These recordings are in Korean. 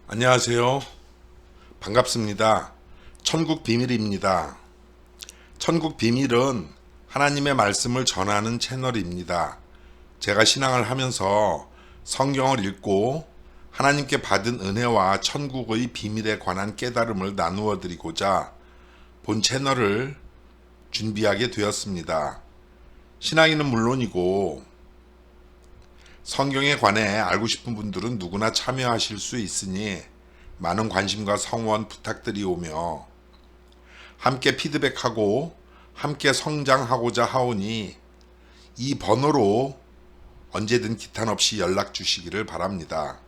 안녕하세요. 반갑습니다. 천국 비밀입니다. 천국 비밀은 하나님의 말씀을 전하는 채널입니다. 제가 신앙을 하면서 성경을 읽고 하나님께 받은 은혜와 천국의 비밀에 관한 깨달음을 나누어 드리고자 본 채널을 준비하게 되었습니다. 신앙인은 물론이고 성경에 관해 알고 싶은 분들은 누구나 참여하실 수 있으니 많은 관심과 성원 부탁드리오며 함께 피드백하고 함께 성장하고자 하오니 이 번호로 언제든 기탄 없이 연락 주시기를 바랍니다.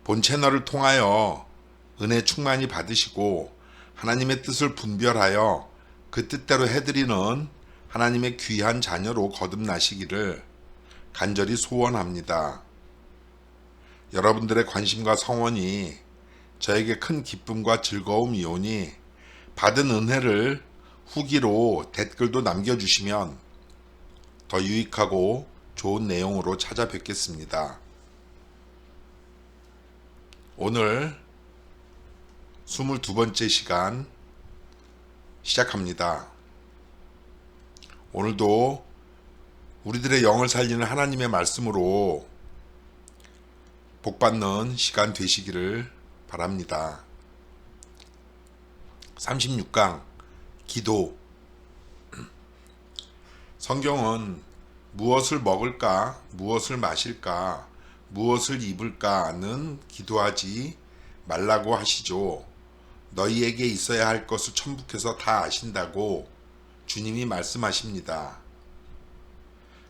본 채널을 통하여 은혜 충만히 받으시고 하나님의 뜻을 분별하여 그 뜻대로 해드리는 하나님의 귀한 자녀로 거듭나시기를 간절히 소원합니다. 여러분들의 관심과 성원이 저에게 큰 기쁨과 즐거움이오니 받은 은혜를 후기로 댓글도 남겨주시면 더 유익하고 좋은 내용으로 찾아뵙겠습니다. 오늘 22번째 시간 시작합니다. 오늘도 우리들의 영을 살리는 하나님의 말씀으로 복받는 시간 되시기를 바랍니다. 36강 기도. 성경은 무엇을 먹을까, 무엇을 마실까, 무엇을 입을까는 기도하지 말라고 하시죠. 너희에게 있어야 할 것을 천부께서 다 아신다고 주님이 말씀하십니다.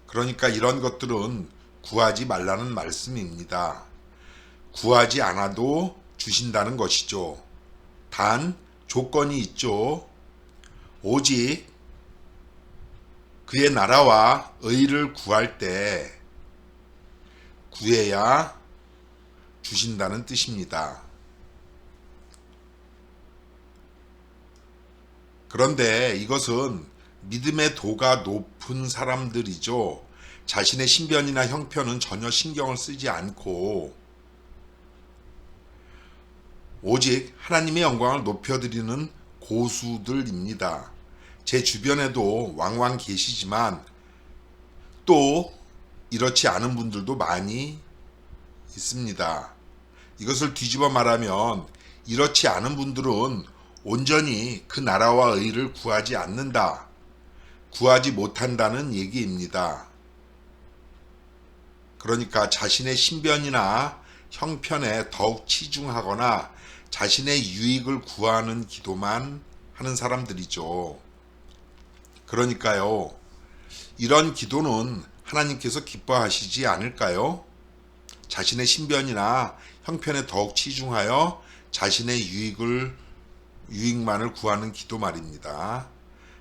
그러니까 이런 것들은 구하지 말라는 말씀입니다. 구하지 않아도 주신다는 것이죠. 단 조건이 있죠. 오직 그의 나라와 의를 구할 때 구해야 주신다는 뜻입니다. 그런데 이것은 믿음의 도가 높은 사람들이죠. 자신의 신변이나 형편은 전혀 신경을 쓰지 않고 오직 하나님의 영광을 높여드리는 고수들입니다. 제 주변에도 왕왕 계시지만 또 이렇지 않은 분들도 많이 있습니다. 이것을 뒤집어 말하면 이렇지 않은 분들은 온전히 그 나라와 의를 구하지 않는다, 구하지 못한다는 얘기입니다. 그러니까 자신의 신변이나 형편에 더욱 치중하거나 자신의 유익을 구하는 기도만 하는 사람들이죠. 그러니까요, 이런 기도는 하나님께서 기뻐하시지 않을까요? 자신의 신변이나 형편에 더욱 치중하여 자신의 유익만을 구하는 기도 말입니다.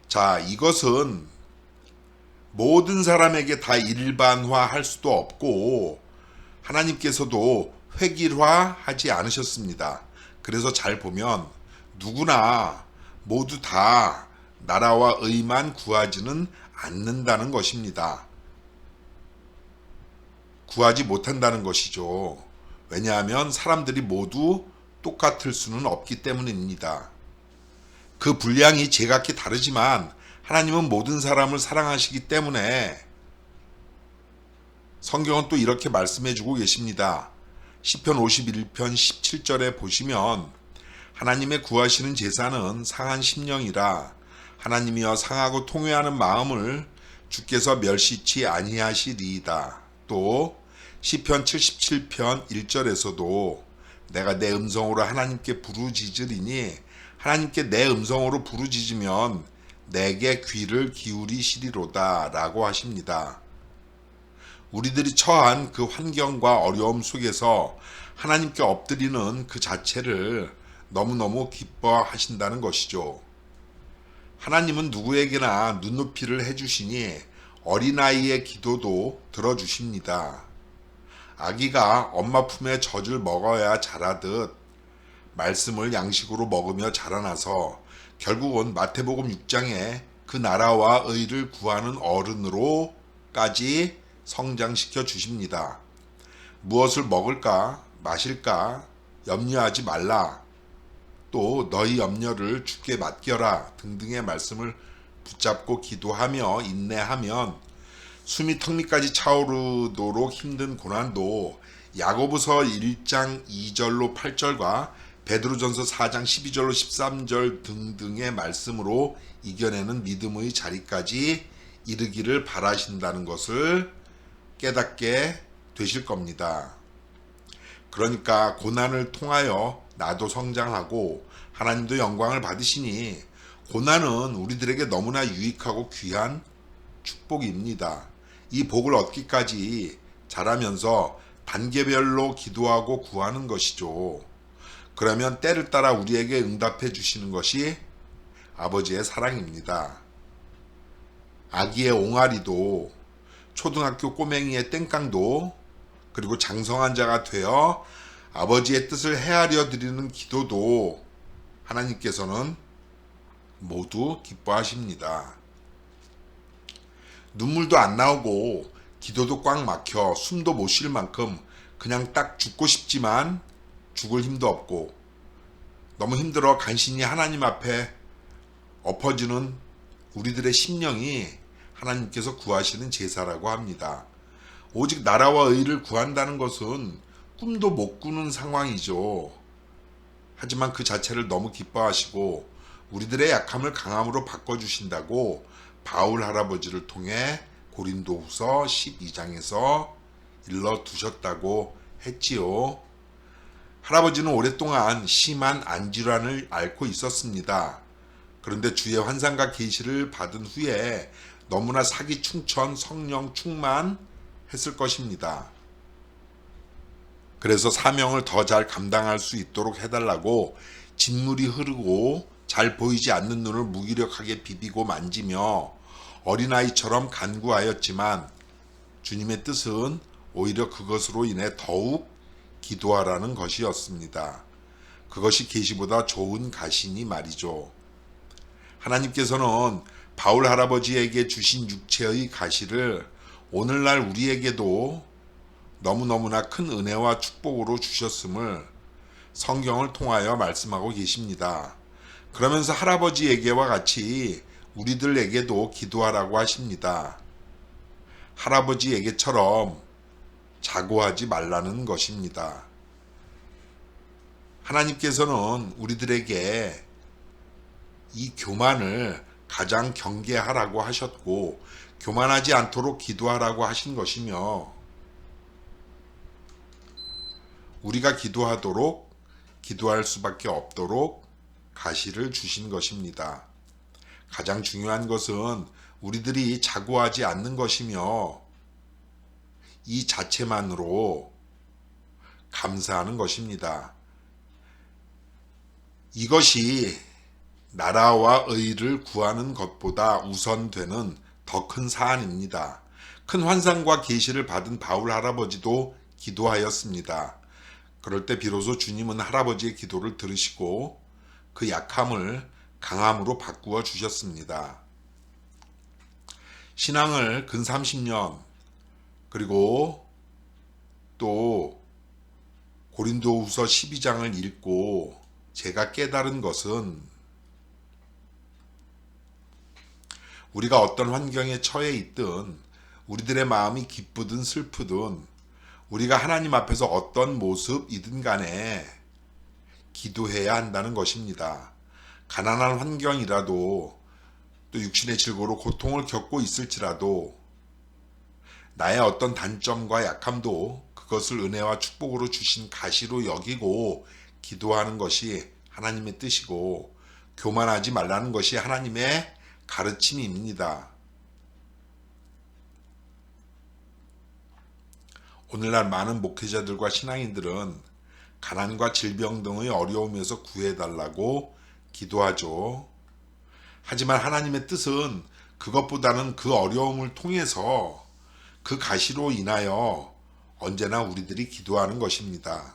자, 이것은 모든 사람에게 다 일반화할 수도 없고 하나님께서도 획일화하지 않으셨습니다. 그래서 잘 보면 누구나 모두 다 나라와 의만 구하지는 않는다는 것입니다. 구하지 못한다는 것이죠. 왜냐하면 사람들이 모두 똑같을 수는 없기 때문입니다. 그 분량이 제각기 다르지만 하나님은 모든 사람을 사랑하시기 때문에 성경은 또 이렇게 말씀해주고 계십니다. 시편 51편 17절에 보시면 하나님의 구하시는 제사는 상한 심령이라 하나님이여 상하고 통회하는 마음을 주께서 멸시치 아니하시리이다. 또 시편 77편 1절에서도 내가 내 음성으로 하나님께 부르짖으리니 하나님께 내 음성으로 부르짖으면 내게 귀를 기울이시리로다 라고 하십니다. 우리들이 처한 그 환경과 어려움 속에서 하나님께 엎드리는 그 자체를 너무너무 기뻐하신다는 것이죠. 하나님은 누구에게나 눈높이를 해주시니 어린아이의 기도도 들어주십니다. 아기가 엄마 품에 젖을 먹어야 자라듯 말씀을 양식으로 먹으며 자라나서 결국은 마태복음 6장에 그 나라와 의를 구하는 어른으로까지 성장시켜 주십니다. 무엇을 먹을까, 마실까, 염려하지 말라, 또 너희 염려를 주께 맡겨라 등등의 말씀을 붙잡고 기도하며 인내하면 숨이 턱밑까지 차오르도록 힘든 고난도 야고보서 1장 2절로 8절과 베드로전서 4장 12절로 13절 등등의 말씀으로 이겨내는 믿음의 자리까지 이르기를 바라신다는 것을 깨닫게 되실 겁니다. 그러니까 고난을 통하여 나도 성장하고 하나님도 영광을 받으시니 고난은 우리들에게 너무나 유익하고 귀한 축복입니다. 이 복을 얻기까지 자라면서 단계별로 기도하고 구하는 것이죠. 그러면 때를 따라 우리에게 응답해 주시는 것이 아버지의 사랑입니다. 아기의 옹알이도 초등학교 꼬맹이의 땡깡도 그리고 장성한 자가 되어 아버지의 뜻을 헤아려 드리는 기도도 하나님께서는 모두 기뻐하십니다. 눈물도 안 나오고 기도도 꽉 막혀 숨도 못 쉴 만큼 그냥 딱 죽고 싶지만 죽을 힘도 없고 너무 힘들어 간신히 하나님 앞에 엎어지는 우리들의 심령이 하나님께서 구하시는 제사라고 합니다. 오직 나라와 의를 구한다는 것은 꿈도 못 꾸는 상황이죠. 하지만 그 자체를 너무 기뻐하시고 우리들의 약함을 강함으로 바꿔주신다고 바울 할아버지를 통해 고린도후서 12장에서 일러두셨다고 했지요. 할아버지는 오랫동안 심한 안질환을 앓고 있었습니다. 그런데 주의 환상과 계시를 받은 후에 너무나 사기충천 성령 충만했을 것입니다. 그래서 사명을 더 잘 감당할 수 있도록 해달라고 진물이 흐르고 잘 보이지 않는 눈을 무기력하게 비비고 만지며 어린아이처럼 간구하였지만 주님의 뜻은 오히려 그것으로 인해 더욱 기도하라는 것이었습니다. 그것이 계시보다 좋은 가시니 말이죠. 하나님께서는 바울 할아버지에게 주신 육체의 가시를 오늘날 우리에게도 너무너무나 큰 은혜와 축복으로 주셨음을 성경을 통하여 말씀하고 계십니다. 그러면서 할아버지에게와 같이 우리들에게도 기도하라고 하십니다. 할아버지에게처럼 자고하지 말라는 것입니다. 하나님께서는 우리들에게 이 교만을 가장 경계하라고 하셨고 교만하지 않도록 기도하라고 하신 것이며 우리가 기도하도록 기도할 수밖에 없도록 가시를 주신 것입니다. 가장 중요한 것은 우리들이 자고하지 않는 것이며 이 자체만으로 감사하는 것입니다. 이것이 나라와 의를 구하는 것보다 우선되는 더 큰 사안입니다. 큰 환상과 계시를 받은 바울 할아버지도 기도하였습니다. 그럴 때 비로소 주님은 할아버지의 기도를 들으시고 그 약함을 강함으로 바꾸어 주셨습니다. 신앙을 근 30년 그리고 또 고린도후서 12장을 읽고 제가 깨달은 것은 우리가 어떤 환경에 처해 있든 우리들의 마음이 기쁘든 슬프든 우리가 하나님 앞에서 어떤 모습이든 간에 기도해야 한다는 것입니다. 가난한 환경이라도 또 육신의 질고로 고통을 겪고 있을지라도 나의 어떤 단점과 약함도 그것을 은혜와 축복으로 주신 가시로 여기고 기도하는 것이 하나님의 뜻이고 교만하지 말라는 것이 하나님의 가르침입니다. 오늘날 많은 목회자들과 신앙인들은 가난과 질병 등의 어려움에서 구해달라고 기도하죠. 하지만 하나님의 뜻은 그것보다는 그 어려움을 통해서 그 가시로 인하여 언제나 우리들이 기도하는 것입니다.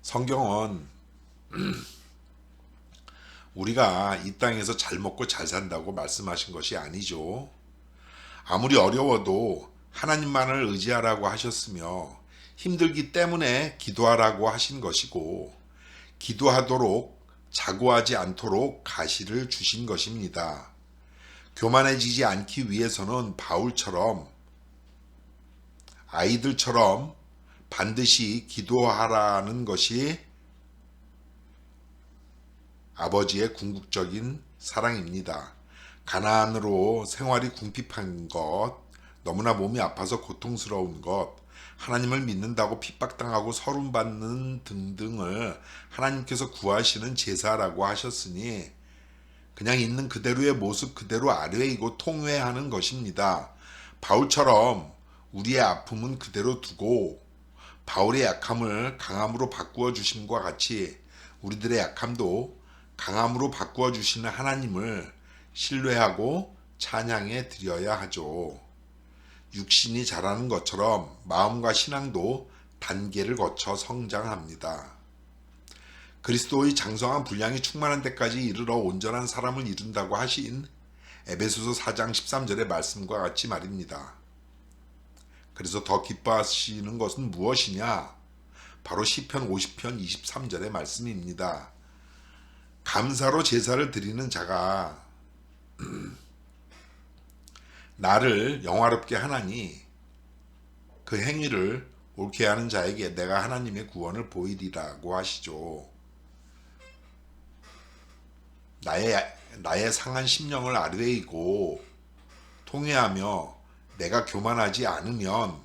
성경은 우리가 이 땅에서 잘 먹고 잘 산다고 말씀하신 것이 아니죠. 아무리 어려워도 하나님만을 의지하라고 하셨으며 힘들기 때문에 기도하라고 하신 것이고 기도하도록 자고하지 않도록 가시를 주신 것입니다. 교만해지지 않기 위해서는 바울처럼 아이들처럼 반드시 기도하라는 것이 아버지의 궁극적인 사랑입니다. 가난으로 생활이 궁핍한 것, 너무나 몸이 아파서 고통스러운 것, 하나님을 믿는다고 핍박당하고 서름받는 등등을 하나님께서 구하시는 제사라고 하셨으니 그냥 있는 그대로의 모습 그대로 아뢰이고 통회하는 것입니다. 바울처럼 우리의 아픔은 그대로 두고 바울의 약함을 강함으로 바꾸어 주심과 같이 우리들의 약함도 강함으로 바꾸어 주시는 하나님을 신뢰하고 찬양해 드려야 하죠. 육신이 자라는 것처럼 마음과 신앙도 단계를 거쳐 성장합니다. 그리스도의 장성한 분량이 충만한 데까지 이르러 온전한 사람을 이룬다고 하신 에베소서 4장 13절의 말씀과 같이 말입니다. 그래서 더 기뻐하시는 것은 무엇이냐? 바로 시편 50편 23절의 말씀입니다. 감사로 제사를 드리는 자가 나를 영화롭게 하나니 그 행위를 옳게 하는 자에게 내가 하나님의 구원을 보이리라고 하시죠. 나의 상한 심령을 아뢰이고 통회하며 내가 교만하지 않으면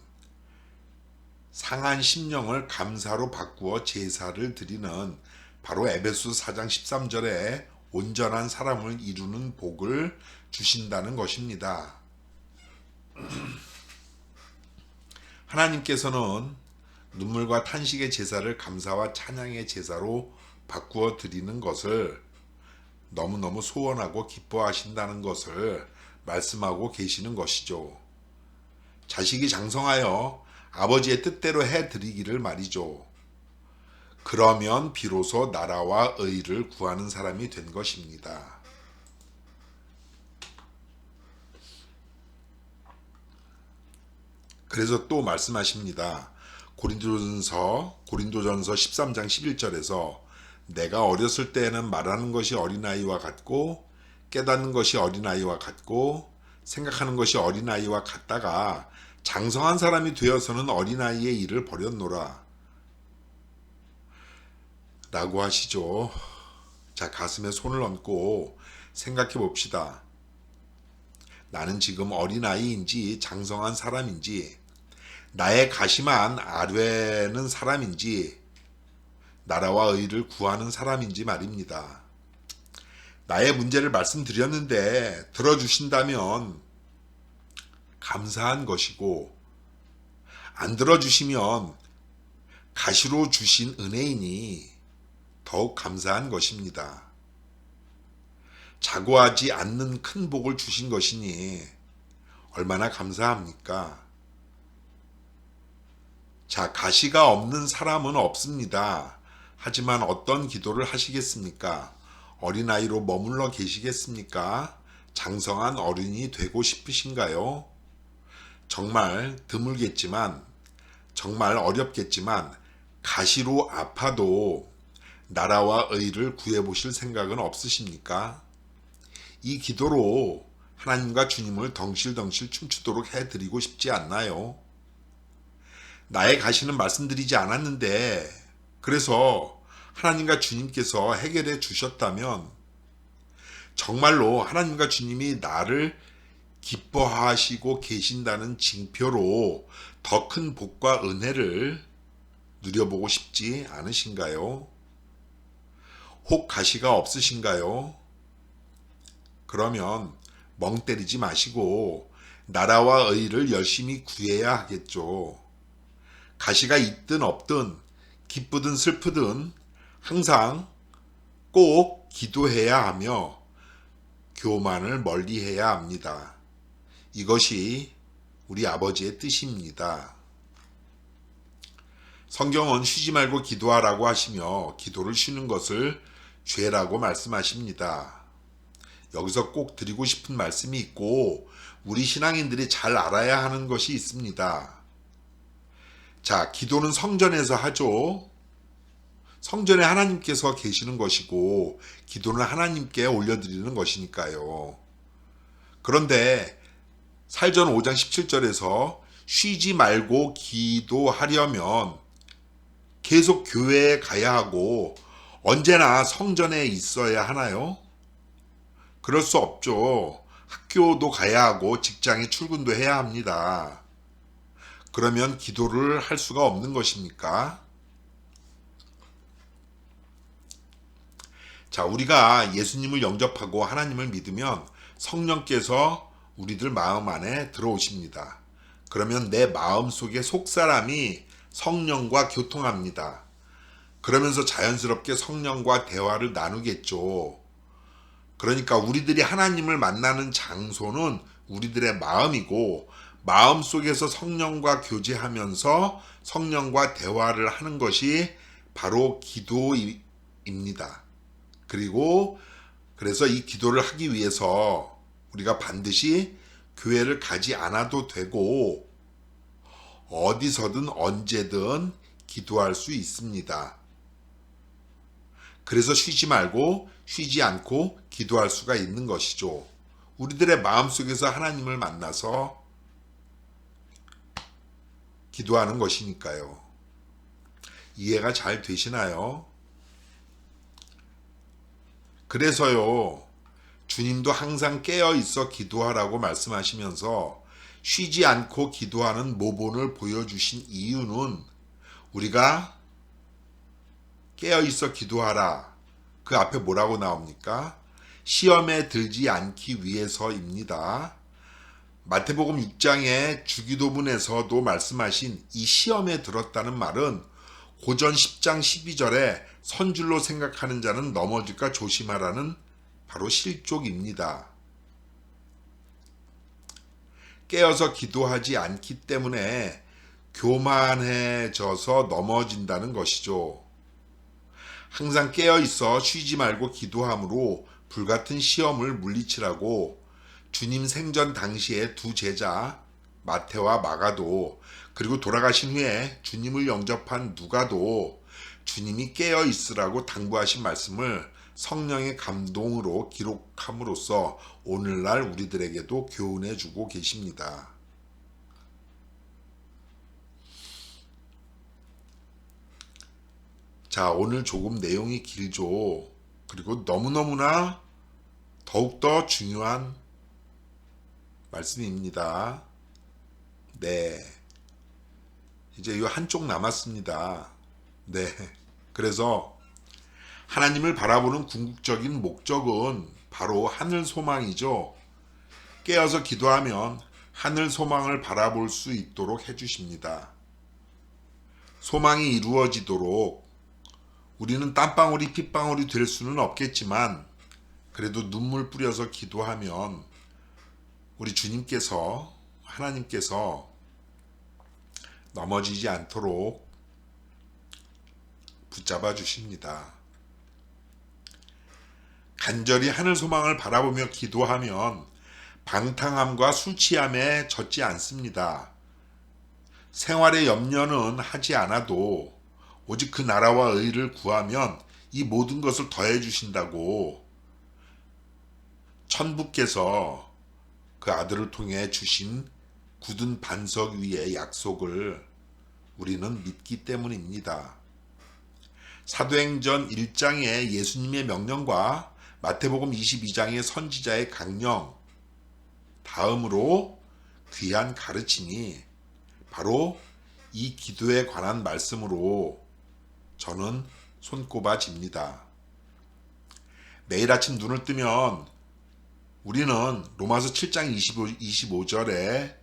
상한 심령을 감사로 바꾸어 제사를 드리는 바로 에베소 4장 13절에 온전한 사람을 이루는 복을 주신다는 것입니다. 하나님께서는 눈물과 탄식의 제사를 감사와 찬양의 제사로 바꾸어 드리는 것을 너무너무 소원하고 기뻐하신다는 것을 말씀하고 계시는 것이죠. 자식이 장성하여 아버지의 뜻대로 해드리기를 말이죠. 그러면 비로소 나라와 의를 구하는 사람이 된 것입니다. 그래서 또 말씀하십니다. 고린도전서 13장 11절에서 내가 어렸을 때에는 말하는 것이 어린아이와 같고 깨닫는 것이 어린아이와 같고 생각하는 것이 어린아이와 같다가 장성한 사람이 되어서는 어린아이의 일을 버렸노라 라고 하시죠. 자, 가슴에 손을 얹고 생각해 봅시다. 나는 지금 어린아이인지 장성한 사람인지 나의 가시만 아뢰는 사람인지 나라와 의를 구하는 사람인지 말입니다. 나의 문제를 말씀드렸는데 들어주신다면 감사한 것이고 안 들어주시면 가시로 주신 은혜이니 더욱 감사한 것입니다. 자고하지 않는 큰 복을 주신 것이니 얼마나 감사합니까? 자, 가시가 없는 사람은 없습니다. 하지만 어떤 기도를 하시겠습니까? 어린아이로 머물러 계시겠습니까? 장성한 어른이 되고 싶으신가요? 정말 드물겠지만, 정말 어렵겠지만 가시로 아파도 나라와 의를 구해보실 생각은 없으십니까? 이 기도로 하나님과 주님을 덩실덩실 춤추도록 해드리고 싶지 않나요? 나의 가시는 말씀드리지 않았는데 그래서 하나님과 주님께서 해결해 주셨다면 정말로 하나님과 주님이 나를 기뻐하시고 계신다는 징표로 더 큰 복과 은혜를 누려보고 싶지 않으신가요? 혹 가시가 없으신가요? 그러면 멍 때리지 마시고 나라와 의를 열심히 구해야 하겠죠. 가시가 있든 없든 기쁘든 슬프든 항상 꼭 기도해야 하며 교만을 멀리해야 합니다. 이것이 우리 아버지의 뜻입니다. 성경은 쉬지 말고 기도하라고 하시며 기도를 쉬는 것을 죄라고 말씀하십니다. 여기서 꼭 드리고 싶은 말씀이 있고 우리 신앙인들이 잘 알아야 하는 것이 있습니다. 자, 기도는 성전에서 하죠. 성전에 하나님께서 계시는 것이고 기도는 하나님께 올려드리는 것이니까요. 그런데 살전 5장 17절에서 쉬지 말고 기도하려면 계속 교회에 가야 하고 언제나 성전에 있어야 하나요? 그럴 수 없죠. 학교도 가야 하고 직장에 출근도 해야 합니다. 그러면 기도를 할 수가 없는 것입니까? 자, 우리가 예수님을 영접하고 하나님을 믿으면 성령께서 우리들 마음 안에 들어오십니다. 그러면 내 마음 속의 속사람이 성령과 교통합니다. 그러면서 자연스럽게 성령과 대화를 나누겠죠. 그러니까 우리들이 하나님을 만나는 장소는 우리들의 마음이고 마음 속에서 성령과 교제하면서 성령과 대화를 하는 것이 바로 기도입니다. 그리고 그래서 이 기도를 하기 위해서 우리가 반드시 교회를 가지 않아도 되고 어디서든 언제든 기도할 수 있습니다. 그래서 쉬지 말고 쉬지 않고 기도할 수가 있는 것이죠. 우리들의 마음속에서 하나님을 만나서 기도하는 것이니까요. 이해가 잘 되시나요? 그래서요, 주님도 항상 깨어 있어 기도하라고 말씀하시면서 쉬지 않고 기도하는 모본을 보여주신 이유는 우리가 깨어 있어 기도하라. 그 앞에 뭐라고 나옵니까? 시험에 들지 않기 위해서입니다. 마태복음 6장의 주기도문에서도 말씀하신 이 시험에 들었다는 말은 고전 10장 12절에 선줄로 생각하는 자는 넘어질까 조심하라는 바로 실족입니다. 깨어서 기도하지 않기 때문에 교만해져서 넘어진다는 것이죠. 항상 깨어 있어 쉬지 말고 기도함으로 불같은 시험을 물리치라고 주님 생전 당시에 두 제자 마태와 마가도 그리고 돌아가신 후에 주님을 영접한 누가도 주님이 깨어 있으라고 당부하신 말씀을 성령의 감동으로 기록함으로써 오늘날 우리들에게도 교훈해 주고 계십니다. 자, 오늘 조금 내용이 길죠. 그리고 너무너무나 더욱더 중요한 말씀입니다. 네. 이제 이 한쪽 남았습니다. 네. 그래서 하나님을 바라보는 궁극적인 목적은 바로 하늘 소망이죠. 깨어서 기도하면 하늘 소망을 바라볼 수 있도록 해주십니다. 소망이 이루어지도록 우리는 땀방울이 핏방울이 될 수는 없겠지만 그래도 눈물 뿌려서 기도하면 우리 주님께서 하나님께서 넘어지지 않도록 붙잡아 주십니다. 간절히 하늘 소망을 바라보며 기도하면 방탕함과 술 취함에 젖지 않습니다. 생활의 염려는 하지 않아도 오직 그 나라와 의를 구하면 이 모든 것을 더해 주신다고 천부께서 그 아들을 통해 주신 굳은 반석 위의 약속을 우리는 믿기 때문입니다. 사도행전 1장의 예수님의 명령과 마태복음 22장의 선지자의 강령, 다음으로 귀한 가르침이 바로 이 기도에 관한 말씀으로 저는 손꼽아집니다. 매일 아침 눈을 뜨면 우리는 로마서 7장 25절에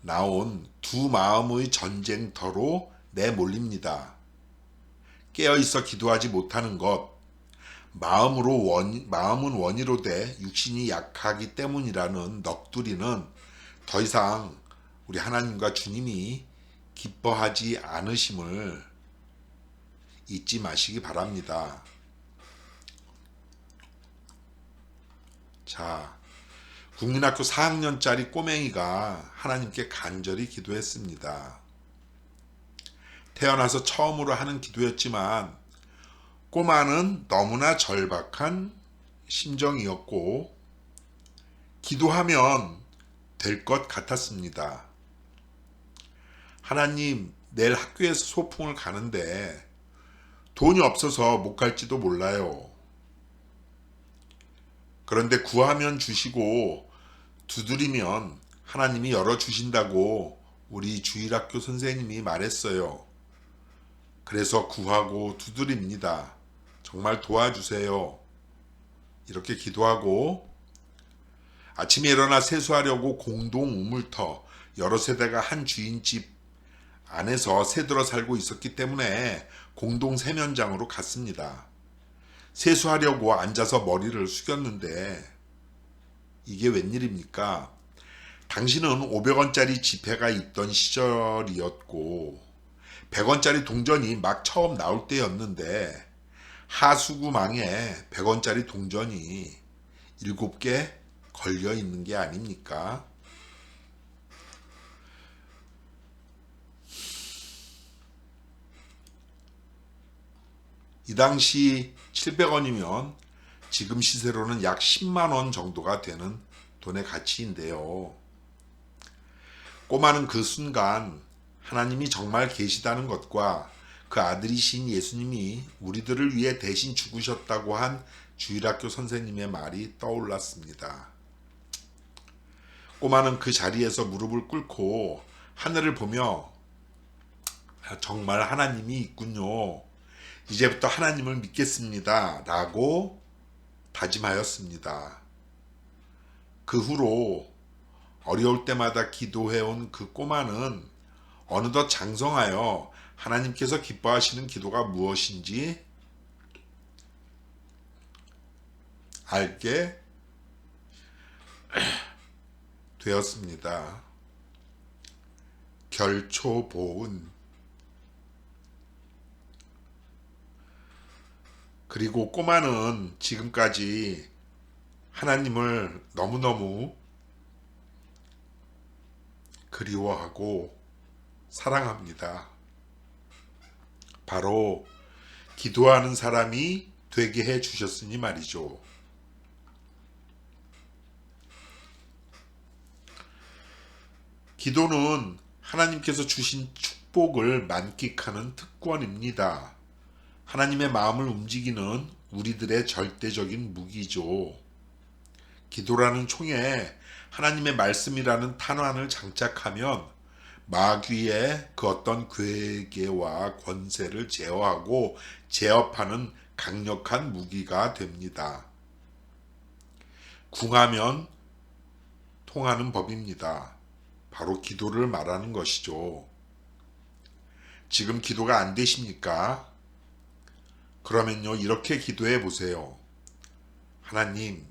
나온 두 마음의 전쟁터로 내몰립니다. 깨어있어 기도하지 못하는 것, 마음은 원이로 돼 육신이 약하기 때문이라는 넋두리는 더 이상 우리 하나님과 주님이 기뻐하지 않으심을 잊지 마시기 바랍니다. 자, 국민학교 4학년짜리 꼬맹이가 하나님께 간절히 기도했습니다. 태어나서 처음으로 하는 기도였지만 꼬마는 너무나 절박한 심정이었고 기도하면 될 것 같았습니다. 하나님, 내일 학교에서 소풍을 가는데 돈이 없어서 못 갈지도 몰라요. 그런데 구하면 주시고 두드리면 하나님이 열어주신다고 우리 주일학교 선생님이 말했어요. 그래서 구하고 두드립니다. 정말 도와주세요. 이렇게 기도하고 아침에 일어나 세수하려고 공동 우물터 여러 세대가 한 주인집 안에서 새들어 살고 있었기 때문에 공동 세면장으로 갔습니다. 세수하려고 앉아서 머리를 숙였는데 이게 웬일입니까? 당신은 500원짜리 지폐가 있던 시절이었고 100원짜리 동전이 막 처음 나올 때였는데 하수구망에 100원짜리 동전이 7개 걸려 있는 게 아닙니까? 이 당시 700원이면 지금 시세로는 약 10만 원 정도가 되는 돈의 가치인데요. 꼬마는 그 순간 하나님이 정말 계시다는 것과 그 아들이신 예수님이 우리들을 위해 대신 죽으셨다고 한 주일학교 선생님의 말이 떠올랐습니다. 꼬마는 그 자리에서 무릎을 꿇고 하늘을 보며 정말 하나님이 있군요. 이제부터 하나님을 믿겠습니다. 라고 다짐하였습니다. 그 후로 어려울 때마다 기도해온 그 꼬마는 어느덧 장성하여 하나님께서 기뻐하시는 기도가 무엇인지 알게 되었습니다. 결초보은 그리고 꼬마는 지금까지 하나님을 너무너무 그리워하고 사랑합니다. 바로 기도하는 사람이 되게 해 주셨으니 말이죠. 기도는 하나님께서 주신 축복을 만끽하는 특권입니다. 하나님의 마음을 움직이는 우리들의 절대적인 무기죠. 기도라는 총에 하나님의 말씀이라는 탄환을 장착하면 마귀의 그 어떤 괴계와 권세를 제어하고 제압하는 강력한 무기가 됩니다. 궁하면 통하는 법입니다. 바로 기도를 말하는 것이죠. 지금 기도가 안 되십니까? 그러면요, 이렇게 기도해 보세요. 하나님,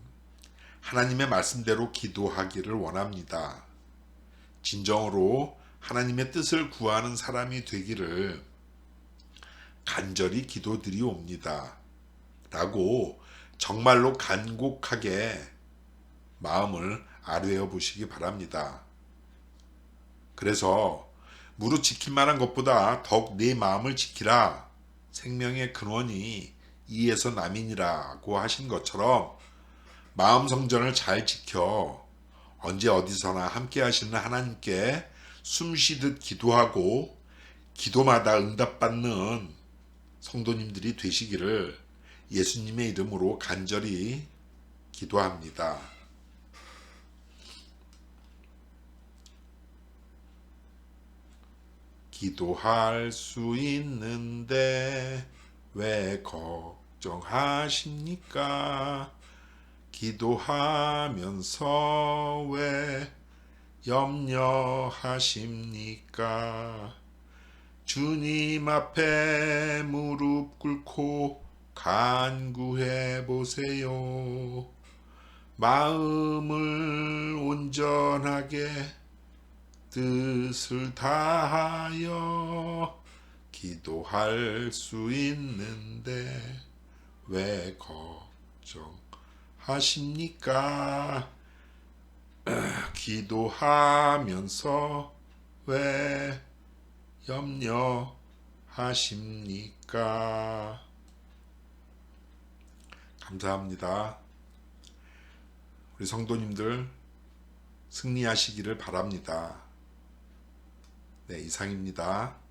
하나님의 말씀대로 기도하기를 원합니다. 진정으로 하나님의 뜻을 구하는 사람이 되기를 간절히 기도드리옵니다. 라고 정말로 간곡하게 마음을 아뢰어 보시기 바랍니다. 그래서 무릇 지킬만한 것보다 더욱 내 마음을 지키라. 생명의 근원이 이에서 남이니라고 하신 것처럼 마음 성전을 잘 지켜 언제 어디서나 함께 하시는 하나님께 숨쉬듯 기도하고 기도마다 응답받는 성도님들이 되시기를 예수님의 이름으로 간절히 기도합니다. 기도할 수 있는데 왜 걱정하십니까? 기도하면서 왜 염려하십니까? 주님 앞에 무릎 꿇고 간구해 보세요. 마음을 온전하게 뜻을 다하여 기도할 수 있는데 왜 염려하십니까? 기도하면서 왜 염려하십니까? 감사합니다. 우리 성도님들 승리하시기를 바랍니다. 네, 이상입니다.